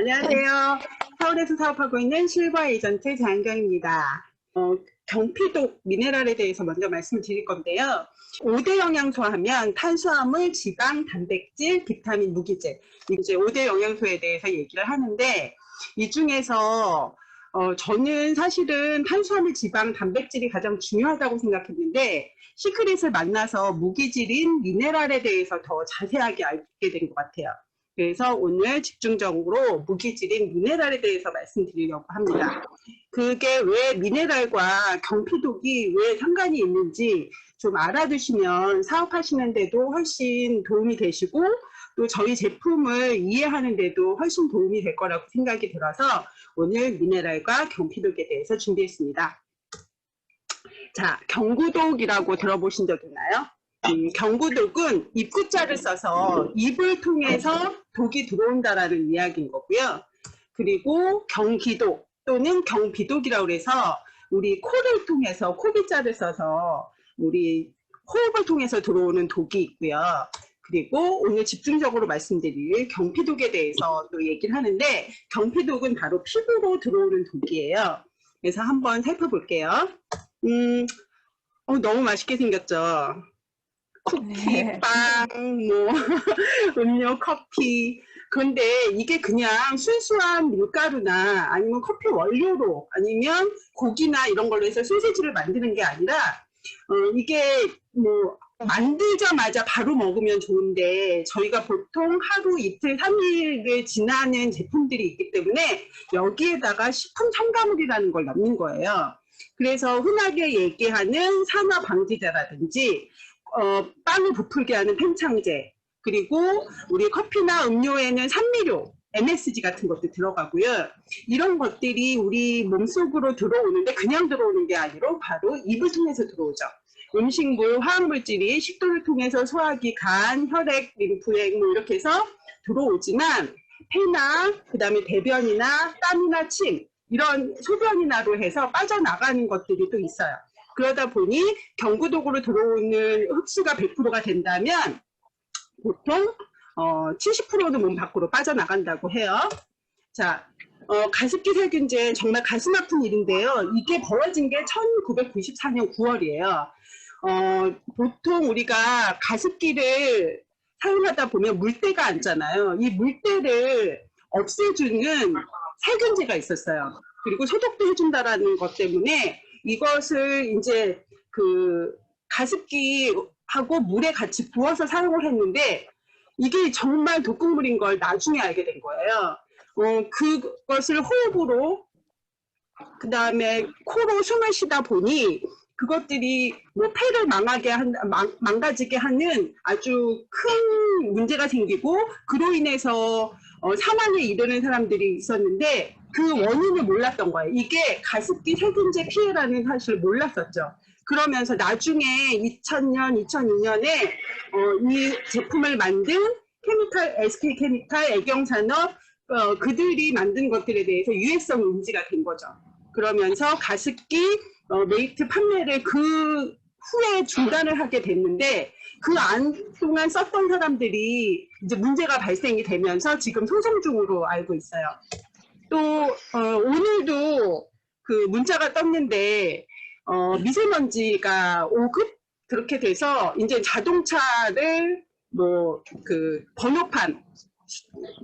안녕하세요. 서울에서 사업하고 있는 실버 에이전트 장은경입니다. 경피독 미네랄에 대해서 먼저 말씀을 드릴 건데요. 5대 영양소 하면 탄수화물, 지방, 단백질, 비타민, 무기질, 이제 5대 영양소에 대해서 얘기를 하는데, 이 중에서 저는 사실은 탄수화물, 지방, 단백질이 가장 중요하다고 생각했는데, 시크릿을 만나서 무기질인 미네랄에 대해서 더 자세하게 알게 된 것 같아요. 그래서 오늘 집중적으로 무기질인 미네랄에 대해서 말씀드리려고 합니다. 그게 왜 미네랄과 경피독이 왜 상관이 있는지 좀 알아두시면 사업하시는데도 훨씬 도움이 되시고, 또 저희 제품을 이해하는 데도 훨씬 도움이 될 거라고 생각이 들어서 오늘 미네랄과 경피독에 대해서 준비했습니다. 자, 경구독이라고 들어보신 적 있나요? 경구독은 입구자를 써서 입을 통해서 독이 들어온다라는 이야기인 거고요. 그리고 경기독 또는 경비독이라고 해서 우리 코를 통해서 코비자를 써서 우리 호흡을 통해서 들어오는 독이 있고요. 그리고 오늘 집중적으로 말씀드릴 경피독에 대해서 또 얘기를 하는데, 경피독은 바로 피부로 들어오는 독이에요. 그래서 한번 살펴볼게요. 너무 맛있게 생겼죠? 쿠키, 빵, 뭐 음료, 커피. 그런데 이게 그냥 순수한 밀가루나 아니면 커피 원료로 아니면 고기나 이런 걸로 해서 소시지를 만드는 게 아니라 이게 뭐 만들자마자 바로 먹으면 좋은데, 저희가 보통 하루, 이틀, 3일을 지나는 제품들이 있기 때문에 여기에다가 식품 첨가물이라는 걸 넣는 거예요. 그래서 흔하게 얘기하는 산화 방지제라든지 빵을 부풀게 하는 팽창제, 그리고 우리 커피나 음료에는 산미료, MSG 같은 것도 들어가고요. 이런 것들이 우리 몸속으로 들어오는데 그냥 들어오는 게 아니라 바로 입을 통해서 들어오죠. 음식물, 화학물질이 식도를 통해서 소화기, 간, 혈액, 림프액 뭐 이렇게 해서 들어오지만 폐나 그다음에 대변이나 땀이나 침, 이런 소변이나로 해서 빠져나가는 것들이 또 있어요. 그러다 보니 경구독으로 들어오는 흡수가 100%가 된다면 보통 70%는 몸 밖으로 빠져나간다고 해요. 자, 가습기 살균제 정말 가슴 아픈 일인데요. 이게 벌어진 게 1994년 9월이에요. 보통 우리가 가습기를 사용하다 보면 물때가 앉잖아요. 이 물때를 없애주는 살균제가 있었어요. 그리고 소독도 해준다라는 것 때문에 이것을 이제 그 가습기하고 물에 같이 부어서 사용을 했는데, 이게 정말 독극물인 걸 나중에 알게 된 거예요. 그것을 호흡으로, 그 다음에 코로 숨을 쉬다 보니 그것들이 뭐 폐를 망가지게 하는 아주 큰 문제가 생기고, 그로 인해서 사망에 이르는 사람들이 있었는데 그 원인을 몰랐던 거예요. 이게 가습기 살균제 피해라는 사실을 몰랐었죠. 그러면서 나중에 2000년, 2002년에 이 제품을 만든 SK케미칼, 애경산업, 그들이 만든 것들에 대해서 유해성 인지가 된 거죠. 그러면서 가습기 메이트 판매를 그 후에 중단을 하게 됐는데, 그 동안 썼던 사람들이 이제 문제가 발생이 되면서 지금 소송 중으로 알고 있어요. 또 오늘도 그 문자가 떴는데 미세먼지가 5급 그렇게 돼서 이제 자동차를 뭐 그 번호판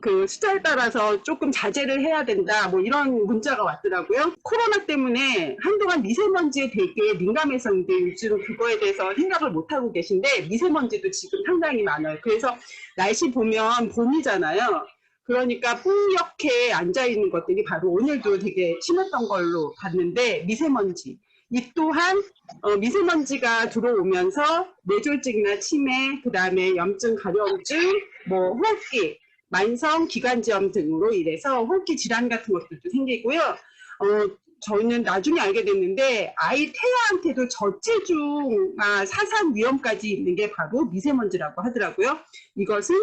그 숫자에 따라서 조금 자제를 해야 된다, 뭐 이런 문자가 왔더라고요. 코로나 때문에 한동안 미세먼지에 되게 민감했었는데 요즘 그거에 대해서 생각을 못 하고 계신데, 미세먼지도 지금 상당히 많아요. 그래서 날씨 보면 봄이잖아요. 그러니까 뿌옇게 앉아있는 것들이 바로 오늘도 되게 심했던 걸로 봤는데, 미세먼지. 이 또한 미세먼지가 들어오면서 뇌졸중이나 치매, 그 다음에 염증, 가려움증, 뭐 호흡기, 만성 기관지염 등으로 인해서 호흡기 질환 같은 것들도 생기고요. 저는 나중에 알게 됐는데 아이 태아한테도 저체중아 사상 위험까지 있는 게 바로 미세먼지라고 하더라고요. 이것은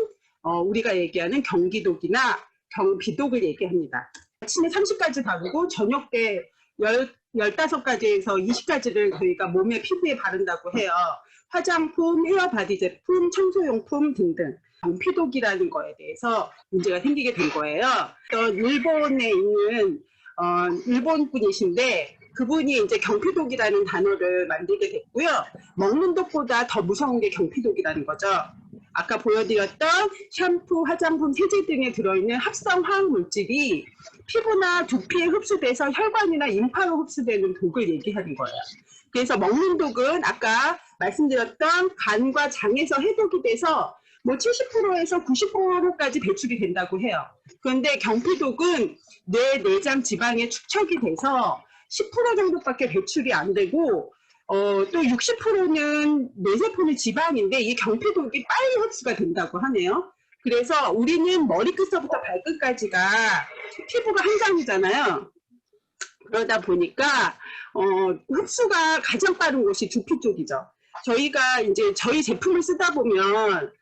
우리가 얘기하는 경기독이나 경비독을 얘기합니다. 아침에 30가지 바르고 저녁 때 15가지에서 20가지를 저희가 몸에 피부에 바른다고 해요. 화장품, 헤어 바디 제품, 청소용품 등등. 경피독이라는 거에 대해서 문제가 생기게 된 거예요. 일본에 있는 일본 분이신데 그분이 이제 경피독이라는 단어를 만들게 됐고요. 먹는 독보다 더 무서운 게 경피독이라는 거죠. 아까 보여드렸던 샴푸, 화장품, 세제 등에 들어있는 합성 화학 물질이 피부나 두피에 흡수돼서 혈관이나 임파로 흡수되는 독을 얘기하는 거예요. 그래서 먹는 독은 아까 말씀드렸던 간과 장에서 해독이 돼서 뭐 70%에서 90%까지 배출이 된다고 해요. 그런데 경피독은 뇌 내장 지방에 축적이 돼서 10% 정도밖에 배출이 안 되고 또 60%는 뇌세포는 지방인데 이 경피독이 빨리 흡수가 된다고 하네요. 그래서 우리는 머리끝서부터 발끝까지가 피부가 한 장이잖아요. 그러다 보니까 흡수가 가장 빠른 곳이 두피 쪽이죠. 저희가 이제 저희 제품을 쓰다 보면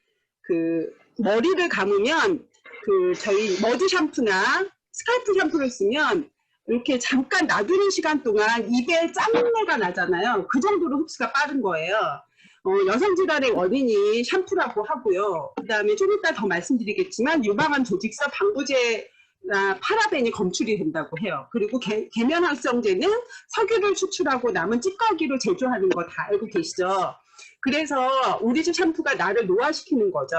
그 머리를 감으면 그 저희 머드 샴푸나 스칼프 샴푸를 쓰면 이렇게 잠깐 놔두는 시간 동안 입에 짠내가 나잖아요. 그 정도로 흡수가 빠른 거예요. 여성질환의 원인이 샴푸라고 하고요. 그 다음에 좀 이따 더 말씀드리겠지만 유방암 조직서 방부제나 파라벤이 검출이 된다고 해요. 그리고 계면활성제는 석유를 추출하고 남은 찌꺼기로 제조하는 거 다 알고 계시죠? 그래서 우리 집 샴푸가 나를 노화시키는 거죠.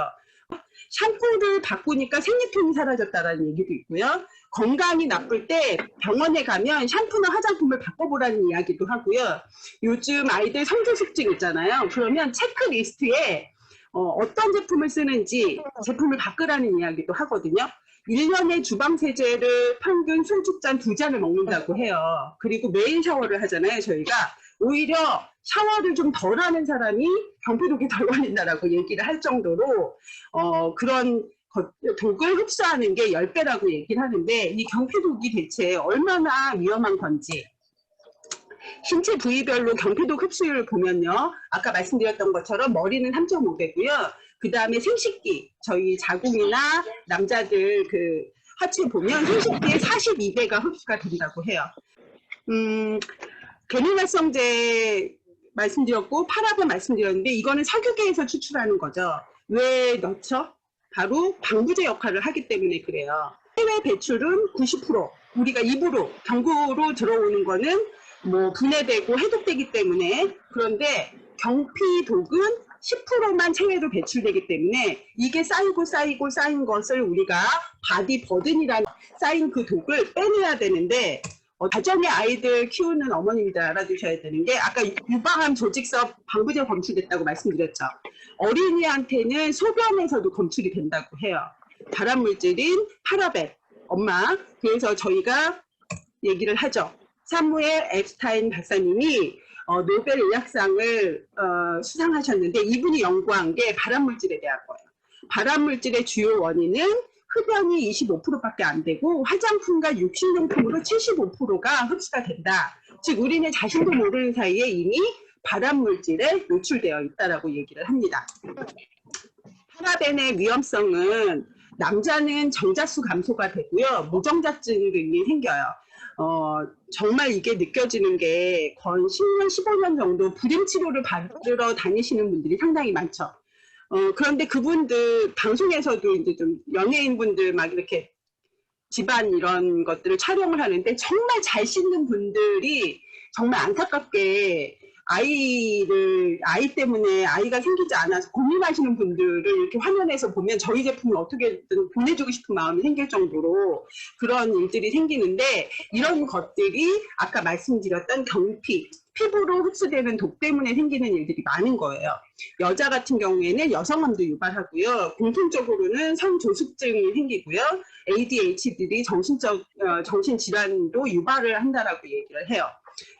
샴푸를 바꾸니까 생리통이 사라졌다는 얘기도 있고요. 건강이 나쁠 때 병원에 가면 샴푸나 화장품을 바꿔보라는 이야기도 하고요. 요즘 아이들 성조숙증 있잖아요. 그러면 체크리스트에 어떤 제품을 쓰는지 제품을 바꾸라는 이야기도 하거든요. 1년에 주방세제를 평균 술주잔 2잔을 먹는다고 해요. 그리고 매일 샤워를 하잖아요, 저희가. 오히려 샤워를 좀 덜 하는 사람이 경피독이 덜 걸린다라고 얘기를 할 정도로 그런 독을 흡수하는 게 10배라고 얘기를 하는데 이 경피독이 대체 얼마나 위험한 건지 신체 부위별로 경피독 흡수율을 보면요. 아까 말씀드렸던 것처럼 머리는 3.5배고요. 그 다음에 생식기, 저희 자궁이나 남자들 그 하체 보면 생식기에 42배가 흡수가 된다고 해요. 계면활성제 말씀드렸고 파라벤 말씀드렸는데 이거는 석유계에서 추출하는 거죠. 왜 넣죠? 바로 방부제 역할을 하기 때문에 그래요. 해외 배출은 90%, 우리가 입으로 경구로 들어오는 거는 뭐 분해되고 해독되기 때문에 그런데 경피독은 10%만 체외로 배출되기 때문에 이게 쌓이고 쌓인 것을 우리가 바디 버든이라는 쌓인 그 독을 빼내야 되는데 가정의 아이들 키우는 어머님들 알아두셔야 되는 게 아까 유방암 조직서 방부제 검출됐다고 말씀드렸죠. 어린이한테는 소변에서도 검출이 된다고 해요. 발암물질인 파라벤, 엄마. 그래서 저희가 얘기를 하죠. 사무엘 앱스타인 박사님이 노벨 의학상을 수상하셨는데 이분이 연구한 게 발암물질에 대한 거예요. 발암물질의 주요 원인은 흡연이 25%밖에 안 되고 화장품과 육신용품으로 75%가 흡수가 된다. 즉 우리는 자신도 모르는 사이에 이미 발암물질에 노출되어 있다라고 얘기를 합니다. 파라벤의 위험성은 남자는 정자수 감소가 되고요. 무정자증 등이 생겨요. 정말 이게 느껴지는 게 거의 10년, 15년 정도 불임치료를 받으러 다니시는 분들이 상당히 많죠. 그런데 그분들 방송에서도 이제 좀 연예인분들 막 이렇게 집안 이런 것들을 촬영을 하는데 정말 잘 씻는 분들이 정말 안타깝게 아이 때문에 아이가 생기지 않아서 고민하시는 분들을 이렇게 화면에서 보면 저희 제품을 어떻게든 보내주고 싶은 마음이 생길 정도로 그런 일들이 생기는데 이런 것들이 아까 말씀드렸던 경피, 피부로 흡수되는 독 때문에 생기는 일들이 많은 거예요. 여자 같은 경우에는 여성암도 유발하고요. 공통적으로는 성조숙증이 생기고요. ADHD들이 정신질환도 유발을 한다라고 얘기를 해요.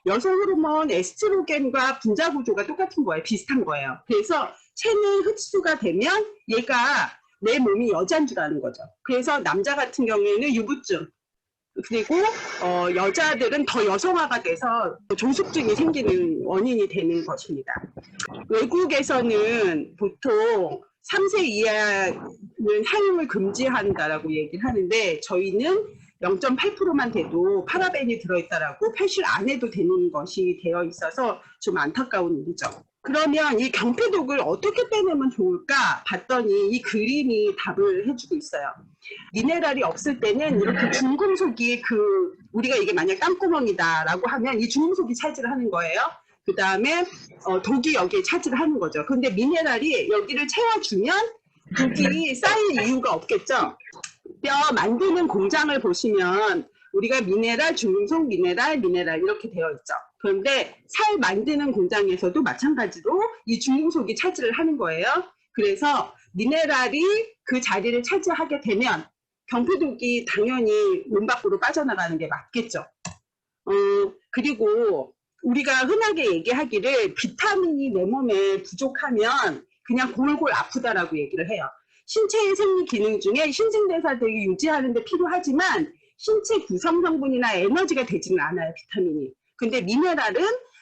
여성 호르몬 에스트로겐과 분자 구조가 똑같은 거예요. 비슷한 거예요. 그래서 체내 흡수가 되면 얘가 내 몸이 여자인 줄 아는 거죠. 그래서 남자 같은 경우에는 유부증, 그리고 여자들은 더 여성화가 돼서 조숙증이 생기는 원인이 되는 것입니다. 외국에서는 보통 3세 이하는 사용을 금지한다라고 얘기를 하는데 저희는 0.8%만 돼도 파라벤이 들어있다라고 표시를 안 해도 되는 것이 되어 있어서 좀 안타까운 일이죠. 그러면 이 경피독을 어떻게 빼내면 좋을까 봤더니 이 그림이 답을 해주고 있어요. 미네랄이 없을 때는 이렇게 중금속이 우리가 이게 만약 땅구멍이다라고 하면 이 중금속이 차지를 하는 거예요. 그 다음에 독이 여기에 차지를 하는 거죠. 근데 미네랄이 여기를 채워주면 독이 쌓일 이유가 없겠죠. 뼈 만드는 공장을 보시면 우리가 미네랄, 중금속, 미네랄 이렇게 되어 있죠. 그런데 살 만드는 공장에서도 마찬가지로 이 중금속이 차지를 하는 거예요. 그래서 미네랄이 그 자리를 차지하게 되면 경피독이 당연히 몸 밖으로 빠져나가는 게 맞겠죠. 그리고 우리가 흔하게 얘기하기를 비타민이 내 몸에 부족하면 그냥 골골 아프다라고 얘기를 해요. 신체의 생리 기능 중에 신진대사 되게 유지하는 데 필요하지만 신체 구성 성분이나 에너지가 되지는 않아요, 비타민이. 근데 미네랄은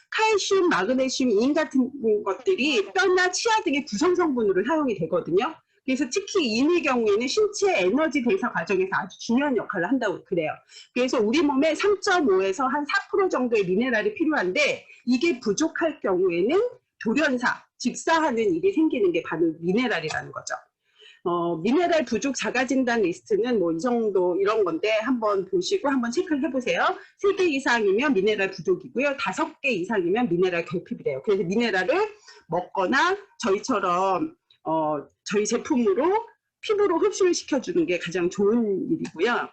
칼슘, 마그네슘, 인 같은 것들이 뼈나 치아 등의 구성 성분으로 사용이 되거든요. 그래서 특히 인의 경우에는 신체 에너지 대사 과정에서 아주 중요한 역할을 한다고 그래요. 그래서 우리 몸에 3.5에서 한 4% 정도의 미네랄이 필요한데 이게 부족할 경우에는 돌연사, 직사하는 일이 생기는 게 바로 미네랄이라는 거죠. 미네랄 부족 자가진단 리스트는 뭐 이 정도 이런 건데 한번 보시고 한번 체크를 해보세요. 3개 이상이면 미네랄 부족이고요. 5개 이상이면 미네랄 결핍이래요. 그래서 미네랄을 먹거나 저희처럼 저희 제품으로 피부로 흡수를 시켜주는 게 가장 좋은 일이고요.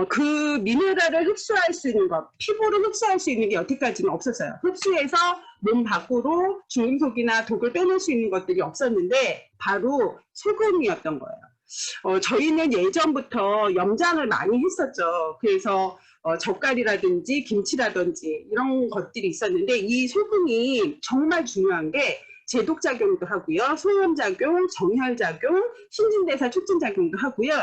그 미네랄을 흡수할 수 있는 것, 피부를 흡수할 수 있는 게 여태까지는 없었어요. 흡수해서 몸 밖으로 중금속이나 독을 빼낼 수 있는 것들이 없었는데 바로 소금이었던 거예요. 저희는 예전부터 염장을 많이 했었죠. 그래서 젓갈이라든지 김치라든지 이런 것들이 있었는데 이 소금이 정말 중요한 게 제독작용도 하고요. 소염작용, 정혈작용, 신진대사 촉진작용도 하고요.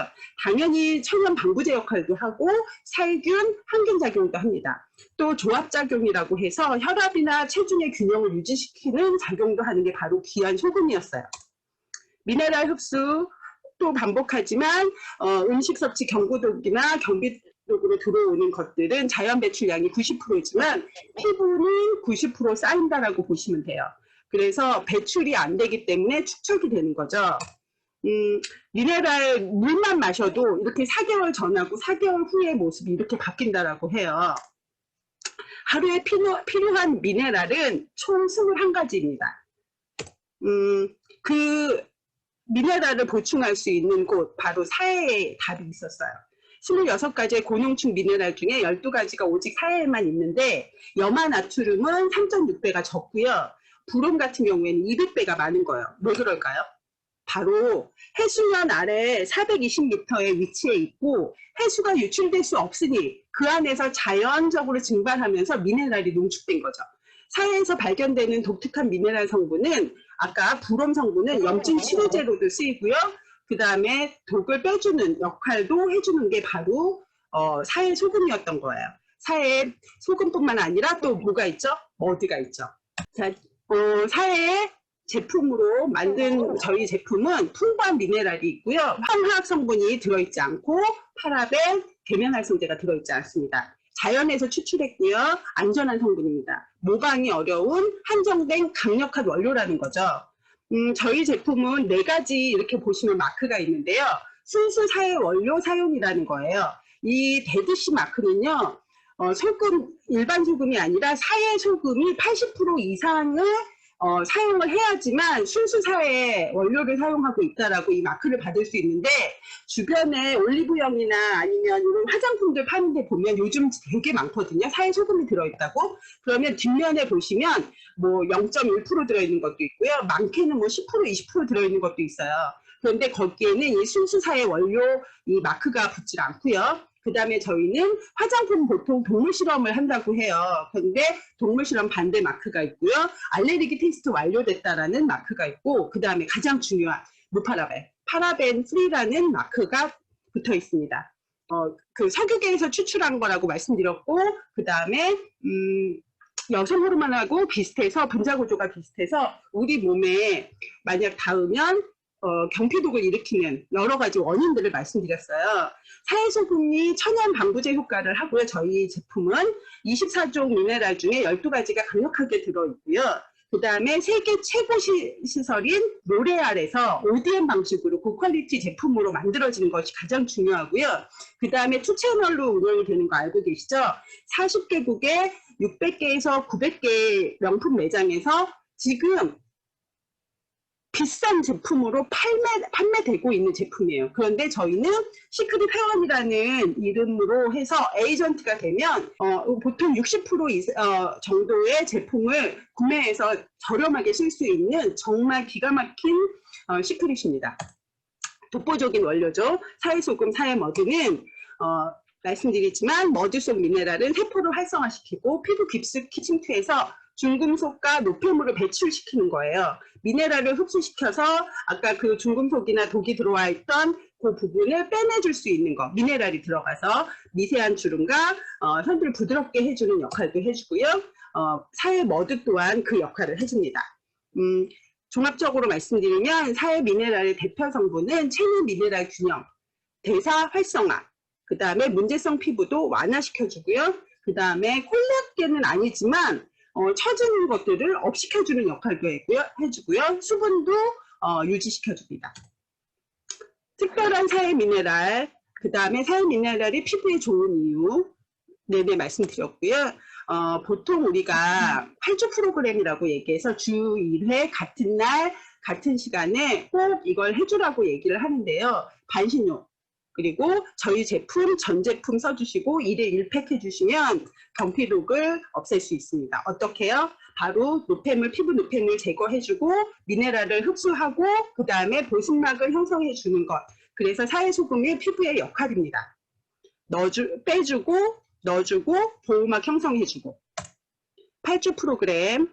당연히 천연 방부제 역할도 하고 살균, 항균작용도 합니다. 또 조합작용이라고 해서 혈압이나 체중의 균형을 유지시키는 작용도 하는 게 바로 귀한 소금이었어요. 미네랄 흡수 또 반복하지만 음식 섭취 경구독이나 경비독으로 들어오는 것들은 자연 배출량이 90%지만 피부는 90% 쌓인다라고 보시면 돼요. 그래서 배출이 안 되기 때문에 축적이 되는 거죠. 미네랄 물만 마셔도 이렇게 4개월 전하고 4개월 후의 모습이 이렇게 바뀐다라고 해요. 하루에 필요한 미네랄은 총 21가지입니다. 그 미네랄을 보충할 수 있는 곳 바로 사해에 답이 있었어요. 26가지의 고농축 미네랄 중에 12가지가 오직 사해에만 있는데 염화나트륨은 3.6배가 적고요. 브롬 같은 경우에는 200배가 많은 거예요. 왜 그럴까요? 바로 해수면 아래 420m에 위치해 있고 해수가 유출될 수 없으니 그 안에서 자연적으로 증발하면서 미네랄이 농축된 거죠. 사해에서 발견되는 독특한 미네랄 성분은 아까 브롬 성분은 염증 치료제로도 쓰이고요. 그 다음에 독을 빼주는 역할도 해주는 게 바로 사해 소금이었던 거예요. 사해 소금뿐만 아니라 또 뭐가 있죠? 머드가 있죠. 자, 사해 제품으로 만든 저희 제품은 풍부한 미네랄이 있고요. 황화학 성분이 들어있지 않고 파라벤, 계면활성제가 들어있지 않습니다. 자연에서 추출했고요. 안전한 성분입니다. 모방이 어려운 한정된 강력한 원료라는 거죠. 저희 제품은 4가지 이렇게 보시면 마크가 있는데요. 순수 사해 원료 사용이라는 거예요. 이 데드시 마크는요. 소금, 일반 소금이 아니라 사해 소금이 80% 이상을 사용을 해야지만 순수 사해 원료를 사용하고 있다라고 이 마크를 받을 수 있는데 주변에 올리브영이나 아니면 이런 화장품들 파는 데 보면 요즘 되게 많거든요. 사해 소금이 들어있다고. 그러면 뒷면에 보시면 뭐 0.1% 들어있는 것도 있고요. 많게는 뭐 10%, 20% 들어있는 것도 있어요. 그런데 거기에는 이 순수 사해 원료 이 마크가 붙지 않고요. 그 다음에 저희는 화장품 보통 동물 실험을 한다고 해요. 그런데 동물 실험 반대 마크가 있고요. 알레르기 테스트 완료됐다라는 마크가 있고 그 다음에 가장 중요한 무파라벤, 파라벤 프리라는 마크가 붙어 있습니다. 그 석유계에서 추출한 거라고 말씀드렸고 그 다음에 여성 호르몬하고 비슷해서 분자 구조가 비슷해서 우리 몸에 만약 닿으면 경피독을 일으키는 여러 가지 원인들을 말씀드렸어요. 사해소금이 천연 방부제 효과를 하고요. 저희 제품은 24종 미네랄 중에 12가지가 강력하게 들어있고요. 그 다음에 세계 최고 시설인 로레알에서 ODM 방식으로 고퀄리티 제품으로 만들어지는 것이 가장 중요하고요. 그 다음에 투채널로 운영이 되는 거 알고 계시죠? 40개국에 600개에서 900개 명품 매장에서 지금 비싼 제품으로 판매되고 있는 제품이에요. 그런데 저희는 시크릿 회원이라는 이름으로 해서 에이전트가 되면 보통 60% 정도의 제품을 구매해서 저렴하게 쓸 수 있는 정말 기가 막힌 시크릿입니다. 독보적인 원료죠. 사회소금, 사회머드는 말씀드리지만 머드 속 미네랄은 세포를 활성화시키고 피부 깊숙이 침투해서 중금속과 노폐물을 배출시키는 거예요. 미네랄을 흡수시켜서 아까 그 중금속이나 독이 들어와 있던 그 부분을 빼내줄 수 있는 거. 미네랄이 들어가서 미세한 주름과 현들을 부드럽게 해주는 역할도 해주고요. 사회 머드 또한 그 역할을 해줍니다. 종합적으로 말씀드리면 사회 미네랄의 대표 성분은 체내 미네랄 균형, 대사 활성화, 그 다음에 문제성 피부도 완화시켜주고요. 그 다음에 콜라겐은 아니지만 처지는 것들을 업시켜주는 역할도 해주고요. 수분도 유지시켜줍니다. 특별한 사회 미네랄, 그 다음에 사회 미네랄이 피부에 좋은 이유 네네 말씀드렸고요. 보통 우리가 8주 프로그램이라고 얘기해서 주 1회 같은 날 같은 시간에 꼭 이걸 해주라고 얘기를 하는데요. 반신욕 그리고 저희 제품 전 제품 써주시고 1회 1팩 해주시면 경피독을 없앨 수 있습니다. 어떻게요? 바로 노폐물, 피부 노폐물 제거해주고 미네랄을 흡수하고 그 다음에 보습막을 형성해주는 것. 그래서 사회소금이 피부의 역할입니다. 빼주고 넣어주고 보호막 형성해주고 8주 프로그램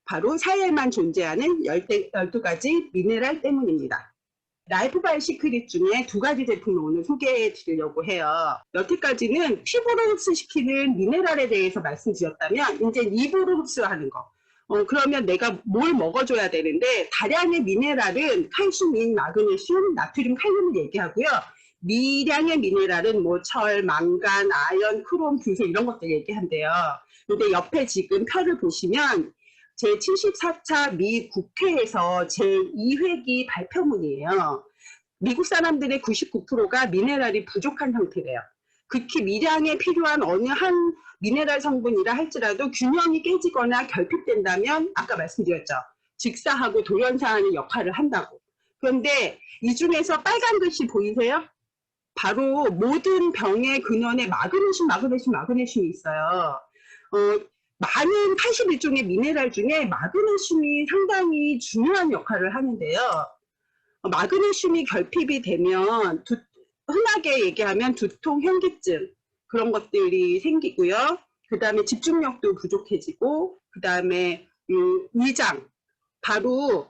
바로 사회에만 존재하는 12가지 미네랄 때문입니다. 라이프바이 시크릿 중에 2가지 제품을 오늘 소개해 드리려고 해요. 여태까지는 피부로 흡수시키는 미네랄에 대해서 말씀드렸다면 이제 입으로 흡수하는 거. 그러면 내가 뭘 먹어줘야 되는데 다량의 미네랄은 칼슘인 마그네슘, 나트륨, 칼륨을 얘기하고요. 미량의 미네랄은 뭐 철, 망간, 아연, 크롬, 규소 이런 것들 얘기한대요. 근데 옆에 지금 표를 보시면 제74차 미 국회에서 제2회기 발표문이에요. 미국 사람들의 99%가 미네랄이 부족한 상태래요. 극히 미량에 필요한 어느 한 미네랄 성분이라 할지라도 균형이 깨지거나 결핍된다면 아까 말씀드렸죠. 직사하고 돌연사하는 역할을 한다고. 그런데 이 중에서 빨간 글씨 보이세요? 바로 모든 병의 근원에 마그네슘이 있어요. 많은 81종의 미네랄 중에 마그네슘이 상당히 중요한 역할을 하는데요. 마그네슘이 결핍이 되면 흔하게 얘기하면 두통, 현기증 그런 것들이 생기고요. 그 다음에 집중력도 부족해지고 그 다음에 위장 바로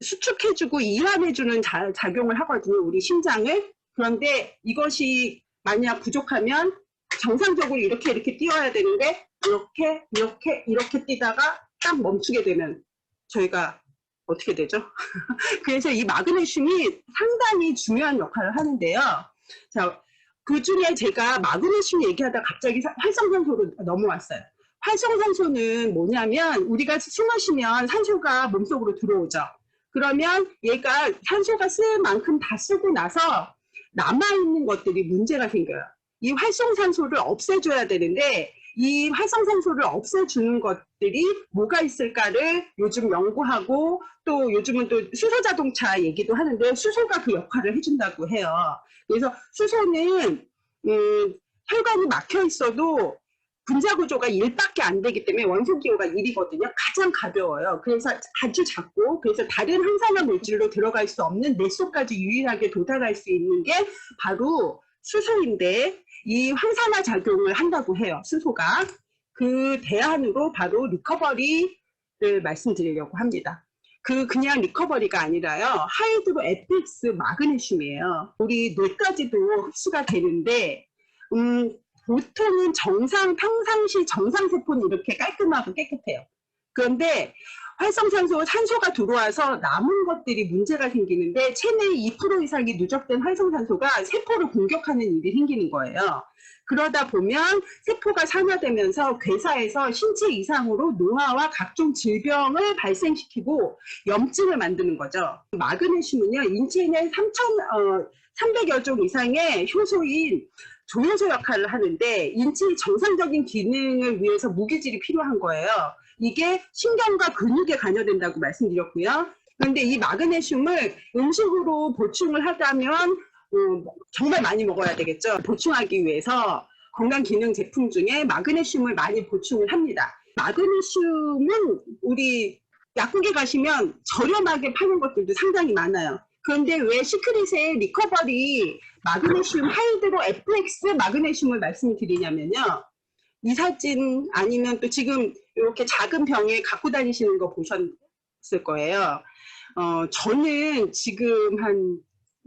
수축해주고 이완해주는 작용을 하거든요. 우리 심장을. 그런데 이것이 만약 부족하면 정상적으로 이렇게 뛰어야 되는데 이렇게 뛰다가 딱 멈추게 되면 저희가 어떻게 되죠? 그래서 이 마그네슘이 상당히 중요한 역할을 하는데요. 자, 그 중에 제가 마그네슘 얘기하다 갑자기 활성산소로 넘어왔어요. 활성산소는 뭐냐면 우리가 숨을 쉬면 산소가 몸속으로 들어오죠. 그러면 얘가 산소가 쓸 만큼 다 쓰고 나서 남아있는 것들이 문제가 생겨요. 이 활성산소를 없애줘야 되는데 이 활성산소를 없애주는 것들이 뭐가 있을까를 요즘 연구하고 또 요즘은 또 수소자동차 얘기도 하는데 수소가 그 역할을 해준다고 해요. 그래서 수소는 혈관이 막혀 있어도 분자구조가 1밖에 안 되기 때문에 원소기호가 1이거든요. 가장 가벼워요. 그래서 아주 작고 그래서 다른 항산화 물질로 들어갈 수 없는 뇌 속까지 유일하게 도달할 수 있는 게 바로 수소인데 이 항산화 작용을 한다고 해요. 수소가. 그 대안으로 바로 리커버리를 말씀드리려고 합니다. 그냥 리커버리가 아니라요. 하이드로 에픽스 마그네슘이에요. 우리 뇌까지도 흡수가 되는데 보통은 평상시 정상세포는 이렇게 깔끔하고 깨끗해요. 그런데 활성산소, 산소가 들어와서 남은 것들이 문제가 생기는데 체내 2% 이상이 누적된 활성산소가 세포를 공격하는 일이 생기는 거예요. 그러다 보면 세포가 산화되면서 괴사해서 신체 이상으로 노화와 각종 질병을 발생시키고 염증을 만드는 거죠. 마그네슘은요, 인체 내 300여 종 이상의 효소인 조효소 역할을 하는데 인체의 정상적인 기능을 위해서 무기질이 필요한 거예요. 이게 신경과 근육에 관여된다고 말씀드렸고요. 그런데 이 마그네슘을 음식으로 보충을 하자면 정말 많이 먹어야 되겠죠. 보충하기 위해서 건강기능 제품 중에 마그네슘을 많이 보충을 합니다. 마그네슘은 우리 약국에 가시면 저렴하게 파는 것들도 상당히 많아요. 그런데 왜 시크릿의 리커버리 마그네슘 하이드로 FX 마그네슘을 말씀드리냐면요. 이 사진 아니면 또 지금 이렇게 작은 병에 갖고 다니시는 거 보셨을 거예요. 저는 지금 한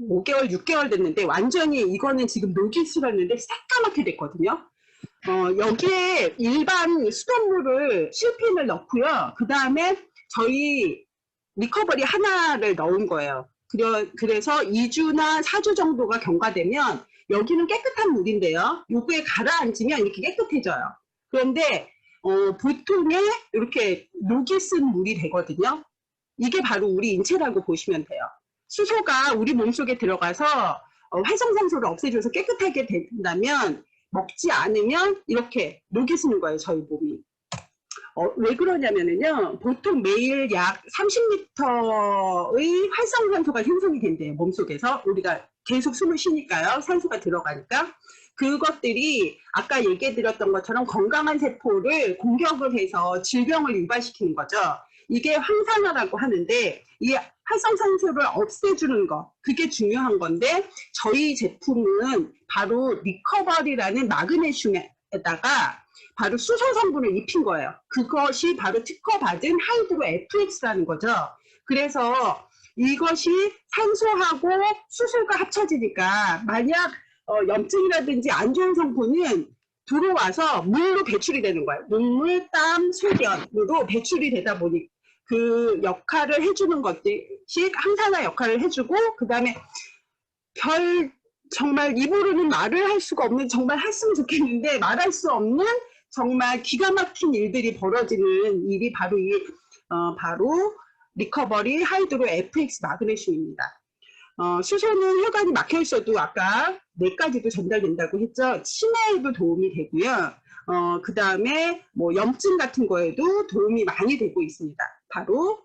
5개월, 6개월 됐는데 완전히 이거는 지금 녹이 슬었는데 새까맣게 됐거든요. 여기에 일반 수돗물을 실핀을 넣고요. 그 다음에 저희 리커버리 하나를 넣은 거예요. 그래서 2주나 4주 정도가 경과되면 여기는 깨끗한 물인데요. 요거에 가라앉으면 이렇게 깨끗해져요. 그런데 보통에 이렇게 녹이 쓴 물이 되거든요. 이게 바로 우리 인체라고 보시면 돼요. 수소가 우리 몸속에 들어가서 활성산소를 없애줘서 깨끗하게 된다면 먹지 않으면 이렇게 녹이 쓰는 거예요, 저희 몸이. 왜 그러냐면요. 보통 매일 약 30리터의 활성산소가 생성이 된대요, 몸속에서. 우리가 계속 숨을 쉬니까요. 산소가 들어가니까. 그것들이 아까 얘기해드렸던 것처럼 건강한 세포를 공격을 해서 질병을 유발시키는 거죠. 이게 황산화라고 하는데 이 활성산소를 없애주는 것, 그게 중요한 건데 저희 제품은 바로 리커버리라는 마그네슘에다가 바로 수소 성분을 입힌 거예요. 그것이 바로 특허받은 하이드로 FX라는 거죠. 그래서 이것이 산소하고 수소가 합쳐지니까 만약 염증이라든지 안 좋은 성분은 들어와서 물로 배출이 되는 거예요. 눈물, 땀, 소변으로 배출이 되다 보니 그 역할을 해주는 것들이 항산화 역할을 해주고 그 다음에 정말 입으로는 말을 할 수가 없는 정말 했으면 좋겠는데 말할 수 없는 정말 기가 막힌 일들이 벌어지는 일이 바로 바로 리커버리 하이드로 FX 마그네슘입니다. 수소는 혈관이 막혀 있어도 아까 뇌까지도 전달된다고 했죠. 치매에도 도움이 되고요. 그 다음에 뭐 염증 같은 거에도 도움이 많이 되고 있습니다. 바로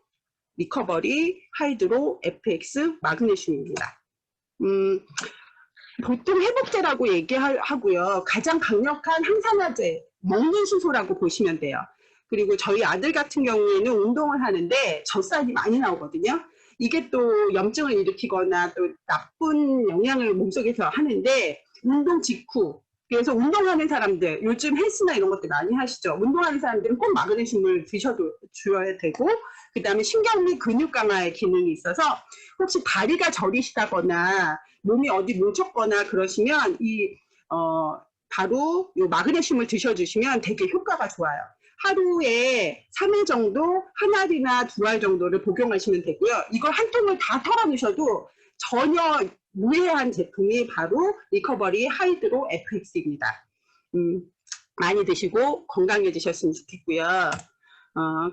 리커버리 하이드로 FX 마그네슘입니다. 보통 회복제라고 얘기하고요. 가장 강력한 항산화제, 먹는 수소라고 보시면 돼요. 그리고 저희 아들 같은 경우에는 운동을 하는데 젖살이 많이 나오거든요. 이게 또 염증을 일으키거나 또 나쁜 영향을 몸속에서 하는데 운동 직후, 그래서 운동하는 사람들, 요즘 헬스나 이런 것들 많이 하시죠. 운동하는 사람들은 꼭 마그네슘을 줘야 되고 그 다음에 신경 및 근육 강화의 기능이 있어서 혹시 다리가 저리시다거나 몸이 어디 뭉쳤거나 그러시면 바로 이 마그네슘을 드셔주시면 되게 효과가 좋아요. 하루에 3회 정도 한 알이나 2알 정도를 복용하시면 되고요. 이걸 한 통을 다 털어 넣으셔도 전혀 무해한 제품이 바로 리커버리 하이드로 FX입니다. 많이 드시고 건강해지셨으면 좋겠고요.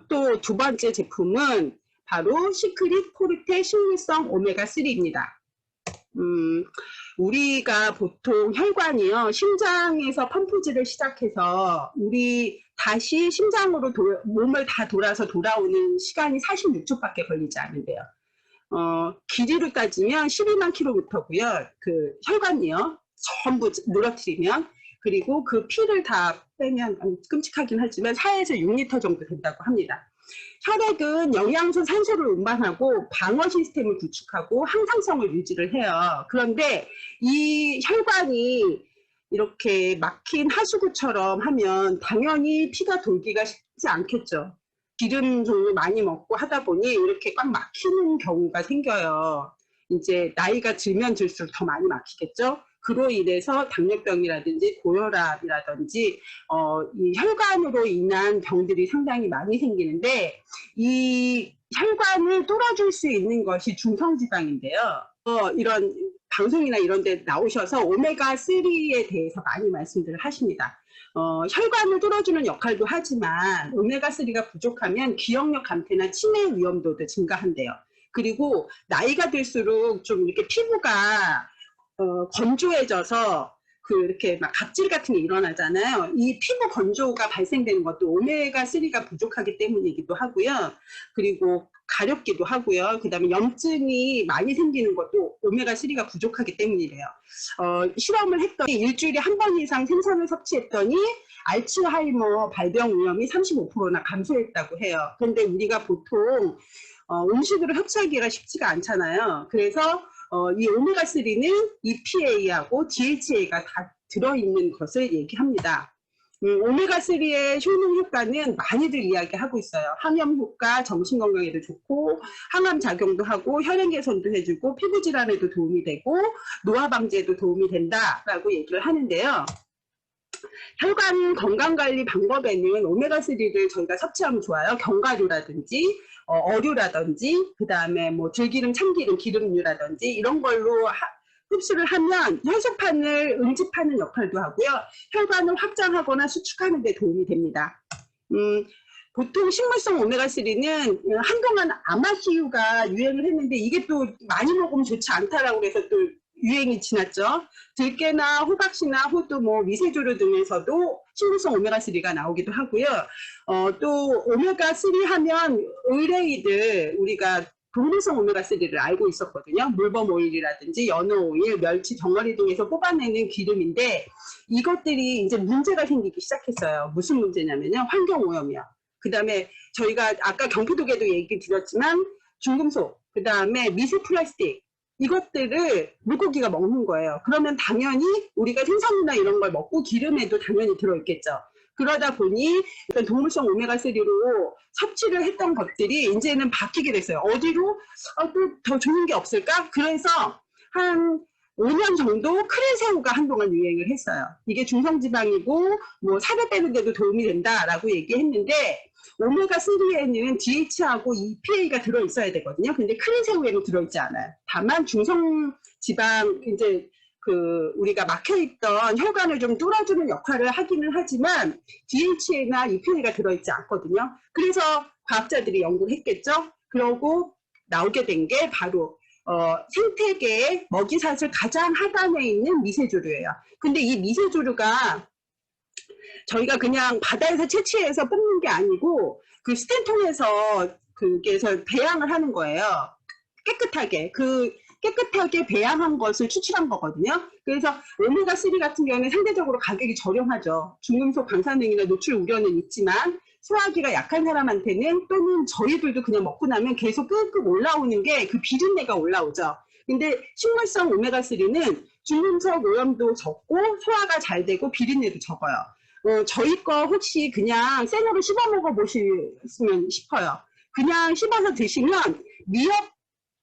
또 두 번째 제품은 바로 시크릿 포르테 식물성 오메가3입니다. 우리가 보통 혈관이요, 심장에서 펌프질을 시작해서 우리 다시 심장으로 몸을 다 돌아서 돌아오는 시간이 46초밖에 걸리지 않는데요. 길이로 따지면 12만 킬로미터고요. 그 혈관이요, 전부 늘어뜨리면. 그리고 그 피를 다 빼면 끔찍하긴 하지만 4에서 6리터 정도 된다고 합니다. 혈액은 영양소, 산소를 운반하고 방어 시스템을 구축하고 항상성을 유지를 해요. 그런데 이 혈관이 이렇게 막힌 하수구처럼 하면 당연히 피가 돌기가 쉽지 않겠죠. 기름 종류 많이 먹고 하다 보니 이렇게 꽉 막히는 경우가 생겨요. 이제 나이가 들면 들수록 더 많이 막히겠죠. 그로 인해서 당뇨병이라든지 고혈압이라든지 이 혈관으로 인한 병들이 상당히 많이 생기는데, 이 혈관을 뚫어줄 수 있는 것이 중성지방인데요. 이런 방송이나 이런 데 나오셔서 오메가3에 대해서 많이 말씀들을 하십니다. 혈관을 뚫어주는 역할도 하지만 오메가3가 부족하면 기억력 감퇴나 치매 위험도도 증가한대요. 그리고 나이가 들수록 좀 이렇게 피부가 건조해져서 이렇게 막 각질 같은 게 일어나잖아요. 이 피부 건조가 발생되는 것도 오메가3가 부족하기 때문이기도 하고요. 그리고 가렵기도 하고요. 그 다음에 염증이 많이 생기는 것도 오메가3가 부족하기 때문이래요. 실험을 했더니 일주일에 한 번 이상 생선을 섭취했더니 알츠하이머 발병 위험이 35%나 감소했다고 해요. 그런데 우리가 보통 음식으로 섭취하기가 쉽지가 않잖아요. 그래서 이 오메가3는 EPA하고 DHA가 다 들어있는 것을 얘기합니다. 오메가3의 효능 효과는 많이들 이야기하고 있어요. 항염 효과, 정신건강에도 좋고 항암 작용도 하고 혈행 개선도 해주고 피부 질환에도 도움이 되고 노화 방지에도 도움이 된다라고 얘기를 하는데요. 혈관 건강관리 방법에는 오메가3를 저희가 섭취하면 좋아요. 견과류라든지 어류라든지 그 다음에 뭐 들기름, 참기름, 기름류라든지 이런 걸로 흡수를 하면 혈소판을 응집하는 역할도 하고요. 혈관을 확장하거나 수축하는 데 도움이 됩니다. 보통 식물성 오메가3는 한동안 아마씨유가 유행을 했는데 이게 또 많이 먹으면 좋지 않다라고 해서 또 유행이 지났죠. 들깨나 호박씨나 호두, 뭐 미세조류 등에서도 식물성 오메가3가 나오기도 하고요. 또 오메가3 하면 의뢰이들 우리가 동물성 오메가3를 알고 있었거든요. 물범 오일이라든지 연어 오일, 멸치 덩어리 등에서 뽑아내는 기름인데 이것들이 이제 문제가 생기기 시작했어요. 무슨 문제냐면요. 환경오염이요. 그 다음에 저희가 아까 경피독에도 얘기 드렸지만 중금속, 그 다음에 미세 플라스틱 이것들을 물고기가 먹는 거예요. 그러면 당연히 우리가 생선이나 이런 걸 먹고 기름에도 당연히 들어있겠죠. 그러다 보니 동물성 오메가3로 섭취를 했던 것들이 이제는 바뀌게 됐어요. 어디로 또 더 좋은 게 없을까? 그래서 한 5년 정도 크레새우가 한동안 유행을 했어요. 이게 중성지방이고 뭐 살을 빼는 데도 도움이 된다라고 얘기했는데 오메가3에는 DH하고 EPA가 들어있어야 되거든요. 근데 크레새우에는 들어있지 않아요. 다만 중성지방 이제 우리가 막혀있던 혈관을 좀 뚫어주는 역할을 하기는 하지만 DHA나 EPA가 들어있지 않거든요. 그래서 과학자들이 연구를 했겠죠. 그러고 나오게 된 게 바로 생태계의 먹이사슬 가장 하단에 있는 미세조류예요. 근데 이 미세조류가 저희가 그냥 바다에서 채취해서 뽑는 게 아니고 그 스텐통에서 그게서 배양을 하는 거예요. 깨끗하게 깨끗하게 배양한 것을 추출한 거거든요. 그래서 오메가3 같은 경우는 상대적으로 가격이 저렴하죠. 중금속 방사능이나 노출 우려는 있지만 소화기가 약한 사람한테는 또는 저희들도 그냥 먹고 나면 계속 끄끄 올라오는 게 그 비린내가 올라오죠. 근데 식물성 오메가3는 중금속 오염도 적고 소화가 잘 되고 비린내도 적어요. 저희 거 혹시 그냥 생으로 씹어 먹어 보시면 싶어요. 그냥 씹어서 드시면 미역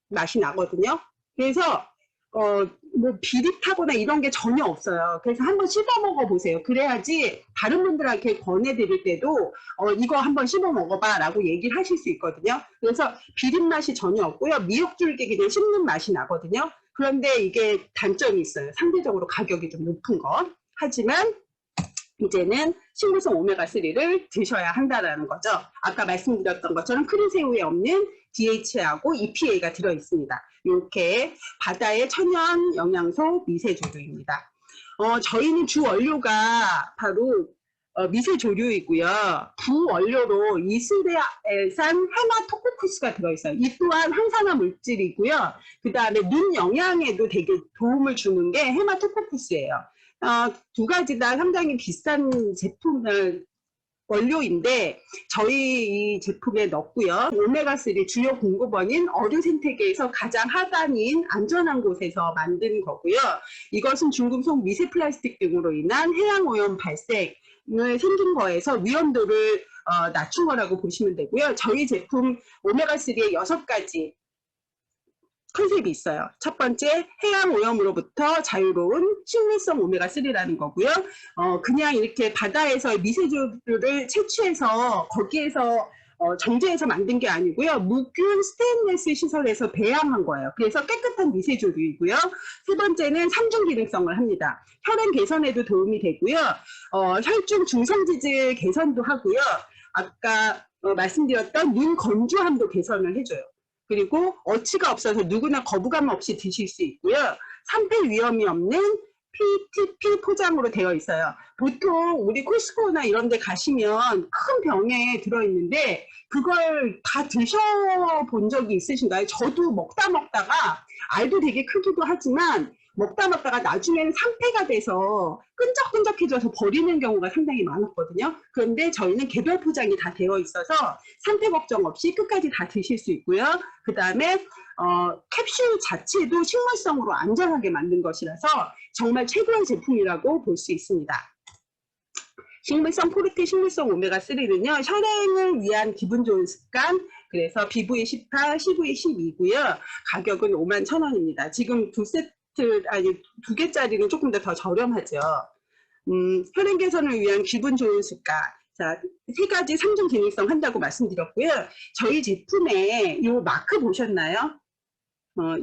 맛이 나거든요. 그래서 뭐 비릿하거나 이런 게 전혀 없어요. 그래서 한번 씹어 먹어 보세요. 그래야지 다른 분들한테 권해드릴 때도 이거 한번 씹어 먹어봐 라고 얘기를 하실 수 있거든요. 그래서 비릿 맛이 전혀 없고요. 미역줄기 그냥 씹는 맛이 나거든요. 그런데 이게 단점이 있어요. 상대적으로 가격이 좀 높은 거. 하지만 이제는 식물성 오메가3를 드셔야 한다는 거죠. 아까 말씀드렸던 것처럼 크림새우에 없는 DHA하고 EPA가 들어있습니다. 이렇게 바다의 천연 영양소 미세조류입니다. 저희는 주 원료가 바로 미세조류이고요. 부원료로 이스라엘산 헤마토코쿠스가 들어있어요. 이 또한 항산화 물질이고요. 그 다음에 눈 영양에도 되게 도움을 주는 게 헤마토코쿠스예요. 두 가지 다 상당히 비싼 제품을 원료인데 저희 이 제품에 넣고요. 오메가3 주요 공급원인 어류 생태계에서 가장 하단인 안전한 곳에서 만든 거고요. 이것은 중금속 미세 플라스틱 등으로 인한 해양 오염 발생을 생긴 거에서 위험도를 낮춘 거라고 보시면 되고요. 저희 제품 오메가3의 6가지 컨셉이 있어요. 첫 번째, 해양 오염으로부터 자유로운 식물성 오메가3라는 거고요. 그냥 이렇게 바다에서 미세조류를 채취해서 거기에서 정제해서 만든 게 아니고요. 무균 스테인레스 시설에서 배양한 거예요. 그래서 깨끗한 미세조류이고요. 세 번째는 삼중 기능성을 합니다. 혈행 개선에도 도움이 되고요. 혈중 중성지질 개선도 하고요. 아까 말씀드렸던 눈 건조함도 개선을 해줘요. 그리고 어치가 없어서 누구나 거부감 없이 드실 수 있고요. 산패 위험이 없는 PTP 포장으로 되어 있어요. 보통 우리 코스코나 이런 데 가시면 큰 병에 들어있는데 그걸 다 드셔본 적이 있으신가요? 저도 먹다가 알도 되게 크기도 하지만 먹다가 나중에는 상패가 돼서 끈적끈적해져서 버리는 경우가 상당히 많았거든요. 그런데 저희는 개별 포장이 다 되어 있어서 상패 걱정 없이 끝까지 다 드실 수 있고요. 그 다음에 캡슐 자체도 식물성으로 안전하게 만든 것이라서 정말 최고의 제품이라고 볼 수 있습니다. 식물성 포르테 식물성 오메가3는요. 혈행을 위한 기분 좋은 습관, 그래서 피부에 18, 시부에 12고요. 가격은 51,000원입니다. 지금 두 개짜리는 조금 더 저렴하죠. 혈행 개선을 위한 기분 좋은 습관. 자, 세 가지 삼중 기능성 한다고 말씀드렸고요. 저희 제품에 이 마크 보셨나요?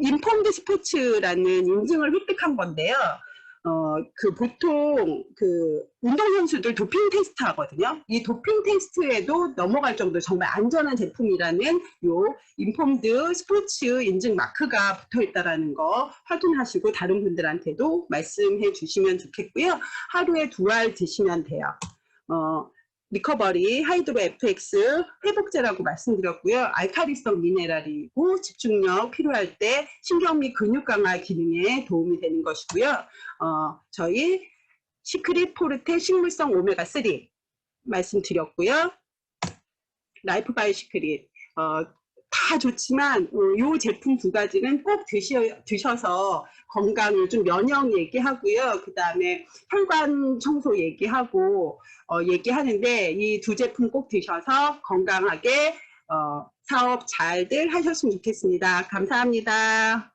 인폼드 스포츠라는 인증을 획득한 건데요. 보통 운동선수들 도핑 테스트 하거든요. 이 도핑 테스트에도 넘어갈 정도 정말 안전한 제품이라는 요 인폼드 스포츠 인증 마크가 붙어 있다는 거 확인하시고 다른 분들한테도 말씀해 주시면 좋겠고요. 하루에 2알 드시면 돼요. 리커버리, 하이드로 FX, 회복제라고 말씀드렸고요. 알카리성 미네랄이고 집중력 필요할 때 신경 및 근육 강화 기능에 도움이 되는 것이고요. 저희 시크릿 포르테 식물성 오메가3 말씀드렸고요. 라이프 바이 시크릿 다 좋지만 이 제품 두 가지는 꼭 드셔서 건강을 좀 면역 얘기하고요. 그 다음에 혈관 청소 얘기하는데 이 두 제품 꼭 드셔서 건강하게 사업 잘들 하셨으면 좋겠습니다. 감사합니다.